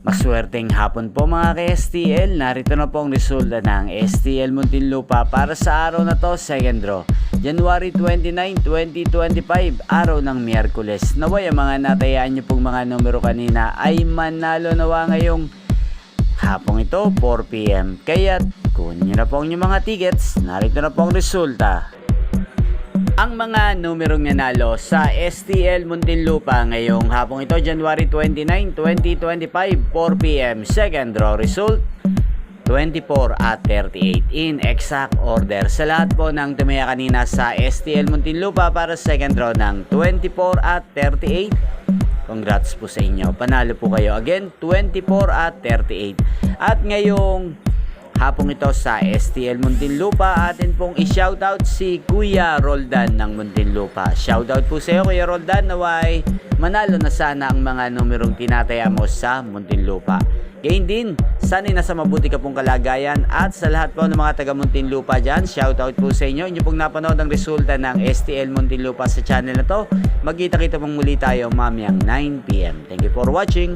Maswerteng hapon po mga ka-STL, narito na po ang resulta ng STL Muntinlupa para sa araw na to, second draw, January 29, 2025, araw ng Miyerkules. Naway ang mga natayaan nyo pong mga numero kanina ay manalo nawa ngayong hapong ito, 4 PM. Kaya kunin nyo na po ang inyong mga tickets, narito na po ang resulta. Ang mga numerong nanalo sa STL Muntinlupa ngayong hapong ito, January 29, 2025, 4 PM. Second draw result, 24 at 38 in exact order. Sa lahat po ng tumaya kanina sa STL Muntinlupa para second draw ng 24 at 38, congrats po sa inyo. Panalo po kayo. Again, 24 at 38. At ngayong hapong ito sa STL Muntinlupa, atin pong i-shoutout si Kuya Roldan ng Muntinlupa. Shoutout po sa iyo, Kuya Roldan, naway manalo na sana ang mga numerong tinataya mo sa Muntinlupa. Gain din, sana'y nasa mabuti ka pong kalagayan, at sa lahat po ng mga taga Muntinlupa dyan, shoutout po sa inyo. Inyo pong napanood ang resulta ng STL Muntinlupa sa channel na to. Magkita-kita pong muli tayo mamayang 9 PM. Thank you for watching.